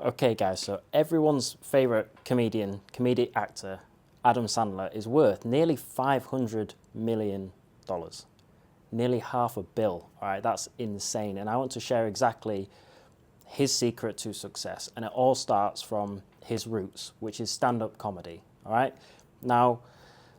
Okay, guys, so everyone's favorite comedic actor, Adam Sandler, is worth nearly $500 million. Nearly $500 million. All right, that's insane. And I want to share exactly his secret to success. And it all starts from his roots, which is stand-up comedy. All right. Now,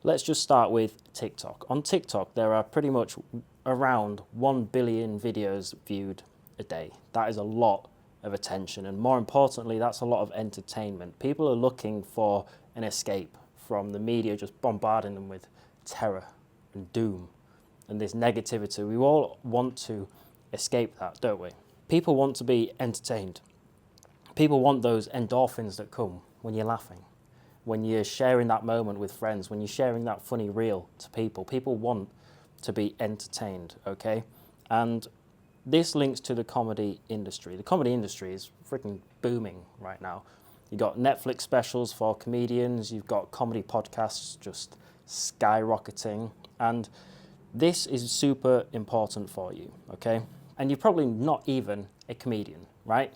let's just start with TikTok. On TikTok, there are pretty much around 1 billion videos viewed a day. That is a lot of attention, and more importantly, that's a lot of entertainment. People are looking for an escape from the media just bombarding them with terror and doom and this negativity. We all want to escape that, don't we? People want to be entertained. People want those endorphins that come when you're laughing, when you're sharing that moment with friends, when you're sharing that funny reel to people. People want to be entertained, okay? And this links to the comedy industry. The comedy industry is freaking booming right now. You've got Netflix specials for comedians, you've got comedy podcasts just skyrocketing, and this is super important for you, okay? And you're probably not even a comedian, right?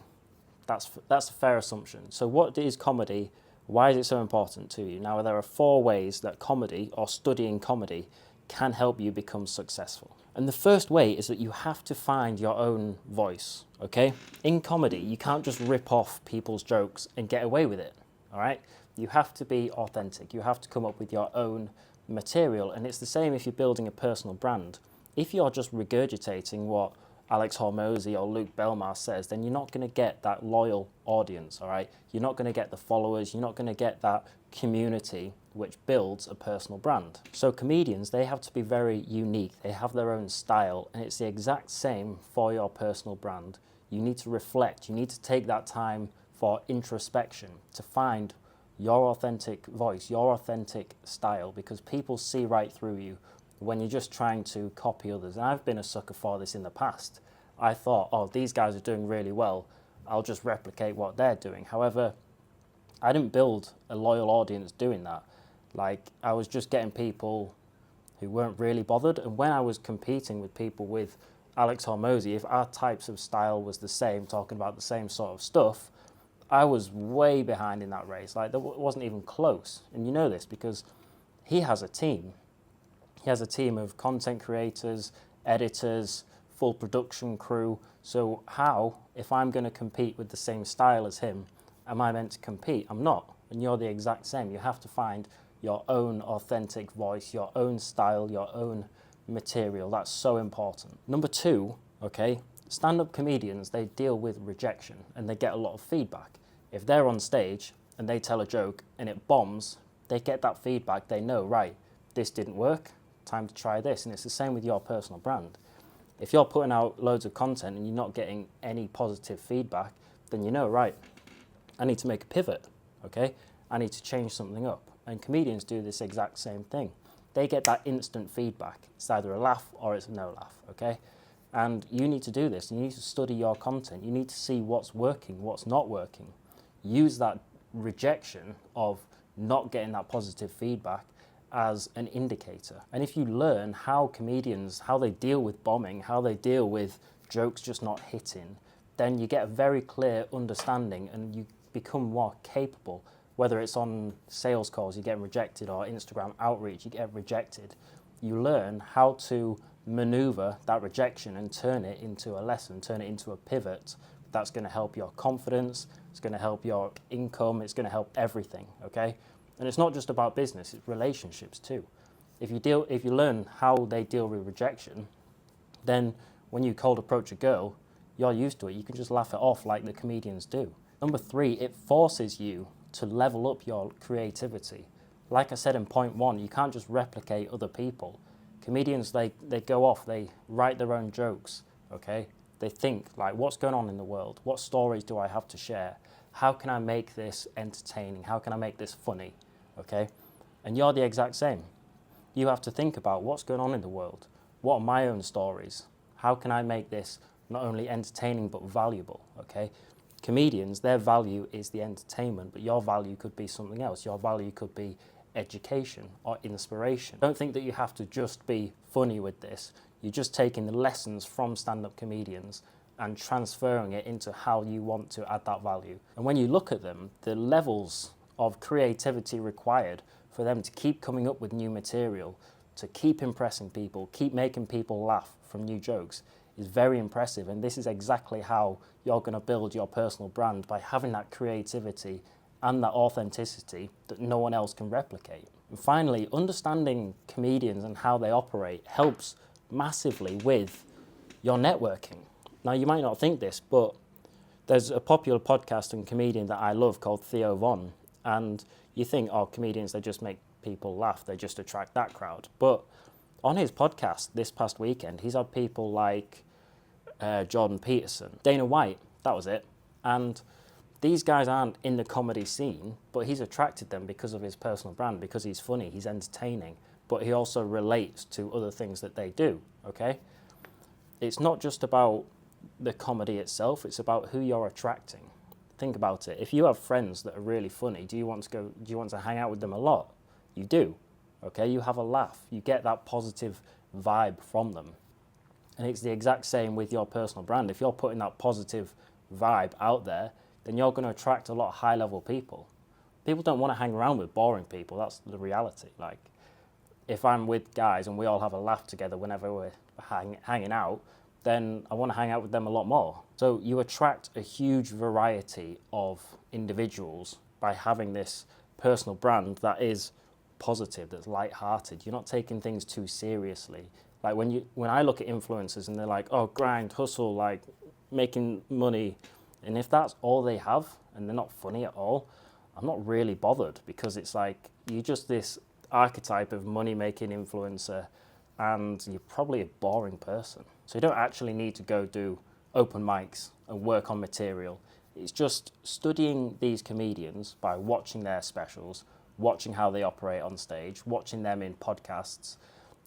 That's a fair assumption. So what is comedy? Why is it so important to you? Now, there are 4 ways that comedy or studying comedy can help you become successful. And the first way is that you have to find your own voice, okay? In comedy, you can't just rip off people's jokes and get away with it, all right? You have to be authentic. You have to come up with your own material. And it's the same if you're building a personal brand. If you're just regurgitating what Alex Hormozy or Luke Belmar says, then you're not going to get that loyal audience, all right? You're not going to get the followers. You're not going to get that community which builds a personal brand. So comedians, they have to be very unique. They have their own style, and it's the exact same for your personal brand. You need to reflect. You need to take that time for introspection to find your authentic voice, your authentic style, because people see right through you when you're just trying to copy others. And I've been a sucker for this in the past. I thought, oh, these guys are doing really well, I'll just replicate what they're doing. However, I didn't build a loyal audience doing that. Like, I was just getting people who weren't really bothered. And when I was competing with people with Alex Hormozy, if our types of style was the same, talking about the same sort of stuff, I was way behind in that race. Like, that wasn't even close. And you know this because he has a team. He has a team of content creators, editors, full production crew. So how, if I'm going to compete with the same style as him, am I meant to compete? I'm not. And you're the exact same. You have to find your own authentic voice, your own style, your own material. That's so important. Number 2, okay, stand-up comedians, they deal with rejection and they get a lot of feedback. If they're on stage and they tell a joke and it bombs, they get that feedback. They know, right, this didn't work, time to try this. And it's the same with your personal brand. If you're putting out loads of content and you're not getting any positive feedback, then you know, right, I need to make a pivot, okay? I need to change something up. And comedians do this exact same thing. They get that instant feedback. It's either a laugh or it's a no laugh, okay? And you need to do this. You need to study your content. You need to see what's working, what's not working. Use that rejection of not getting that positive feedback as an indicator. And if you learn how comedians, how they deal with bombing, how they deal with jokes just not hitting, then you get a very clear understanding and you become more capable. Whether it's on sales calls, you get rejected, or Instagram outreach, you get rejected. You learn how to maneuver that rejection and turn it into a lesson, turn it into a pivot that's going to help your confidence, it's going to help your income, it's going to help everything, okay? And it's not just about business, it's relationships too. If you learn how they deal with rejection, then when you cold approach a girl, you're used to it. You can just laugh it off like the comedians do. Number 3, it forces you to level up your creativity. Like I said in point 1, you can't just replicate other people. Comedians, they go off, they write their own jokes, okay? They think, like, what's going on in the world? What stories do I have to share? How can I make this entertaining? How can I make this funny, okay? And you're the exact same. You have to think about what's going on in the world. What are my own stories? How can I make this not only entertaining but valuable, okay? Comedians, their value is the entertainment, but your value could be something else. Your value could be education or inspiration. Don't think that you have to just be funny with this. You're just taking the lessons from stand-up comedians and transferring it into how you want to add that value. And when you look at them, the levels of creativity required for them to keep coming up with new material, to keep impressing people, keep making people laugh from new jokes is very impressive. And this is exactly how you're going to build your personal brand, by having that creativity and that authenticity that no one else can replicate. And finally, understanding comedians and how they operate helps massively with your networking. Now, you might not think this, but there's a popular podcast and comedian that I love called Theo Von, and you think, oh, comedians, they just make people laugh, they just attract that crowd. But on his podcast this past weekend, he's had people like Jordan Peterson, Dana White, that was it. And these guys aren't in the comedy scene, but he's attracted them because of his personal brand, because he's funny, he's entertaining, but he also relates to other things that they do, okay? It's not just about the comedy itself, it's about who you're attracting. Think about it. If you have friends that are really funny, do you want to hang out with them a lot? You do, okay? You have a laugh, you get that positive vibe from them. And it's the exact same with your personal brand. If you're putting that positive vibe out there, then you're going to attract a lot of high-level people. People don't want to hang around with boring people. That's the reality. Like, if I'm with guys and we all have a laugh together whenever we're hanging out, then I want to hang out with them a lot more. So you attract a huge variety of individuals by having this personal brand that is positive, that's light-hearted. You're not taking things too seriously. Like when I look at influencers and they're like, oh, grind, hustle, like making money, and if that's all they have and they're not funny at all, I'm not really bothered, because it's like you're just this archetype of money-making influencer and you're probably a boring person. So you don't actually need to go do open mics and work on material. It's just studying these comedians by watching their specials, watching how they operate on stage, watching them in podcasts,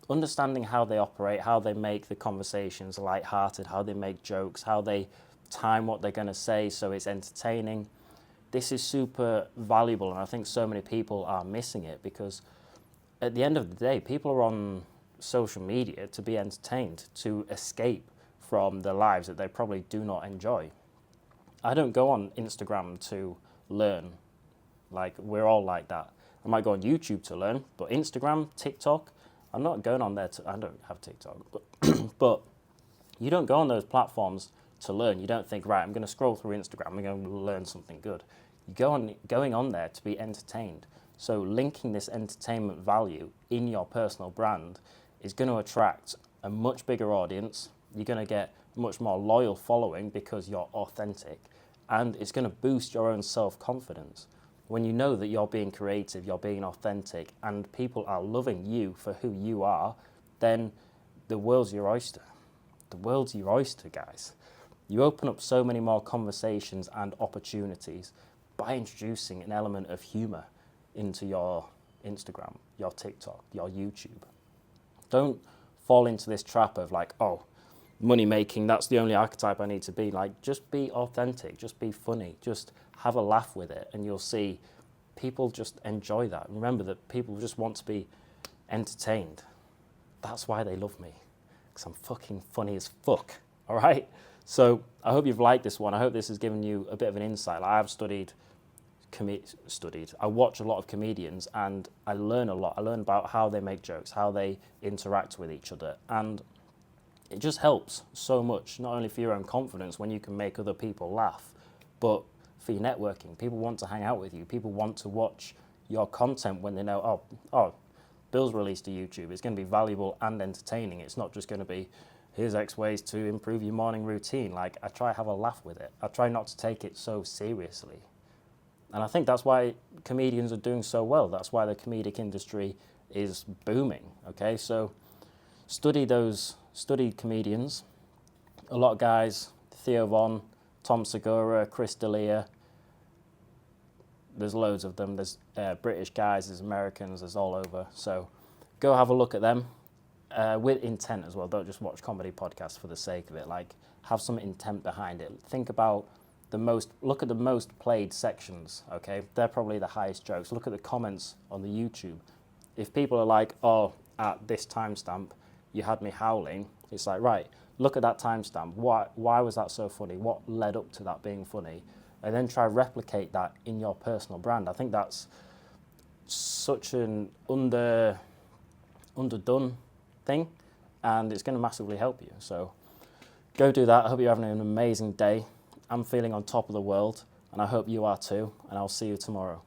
understanding how they operate, how they make the conversations light-hearted, how they make jokes, how they time what they're going to say so it's entertaining. This is super valuable, and I think so many people are missing it, because at the end of the day, people are on social media to be entertained, to escape from their lives that they probably do not enjoy. I don't go on Instagram to learn. Like, we're all like that. I might go on YouTube to learn, but Instagram, TikTok, I'm not going on there to, I don't have TikTok, but you don't go on those platforms to learn. You don't think, right, I'm going to scroll through Instagram, I'm going to learn something good. Going on there to be entertained. So linking this entertainment value in your personal brand is going to attract a much bigger audience. You're going to get a much more loyal following because you're authentic, and it's going to boost your own self-confidence. When you know that you're being creative, you're being authentic, and people are loving you for who you are, then the world's your oyster. The world's your oyster, guys. You open up so many more conversations and opportunities by introducing an element of humor into your Instagram, your TikTok, your YouTube. Don't fall into this trap of like, oh, money making, that's the only archetype I need to be. Like, just be authentic, just be funny, just have a laugh with it, and you'll see people just enjoy that. Remember that people just want to be entertained. That's why they love me, because I'm fucking funny as fuck, all right? So I hope you've liked this one. I hope this has given you a bit of an insight. Like, I've studied, I watch a lot of comedians, and I learn a lot. I learn about how they make jokes, how they interact with each other, and it just helps so much, not only for your own confidence when you can make other people laugh, but for your networking. People want to hang out with you. People want to watch your content when they know, oh, Bill's released to YouTube. It's going to be valuable and entertaining. It's not just going to be, here's X ways to improve your morning routine. Like, I try to have a laugh with it. I try not to take it so seriously. And I think that's why comedians are doing so well. That's why the comedic industry is booming, okay? So study comedians. A lot of guys, Theo Von, Tom Segura, Chris D'Elia. There's loads of them. There's British guys, there's Americans, there's all over. So go have a look at them with intent as well. Don't just watch comedy podcasts for the sake of it. Like, have some intent behind it. Think about look at the most played sections, okay? They're probably the highest jokes. Look at the comments on the YouTube. If people are like, oh, at this timestamp, you had me howling, it's like, right, look at that timestamp. Why was that so funny? What led up to that being funny? And then try replicate that in your personal brand. I think that's such an underdone thing, and it's going to massively help you. So go do that. I hope you're having an amazing day. I'm feeling on top of the world, and I hope you are too, and I'll see you tomorrow.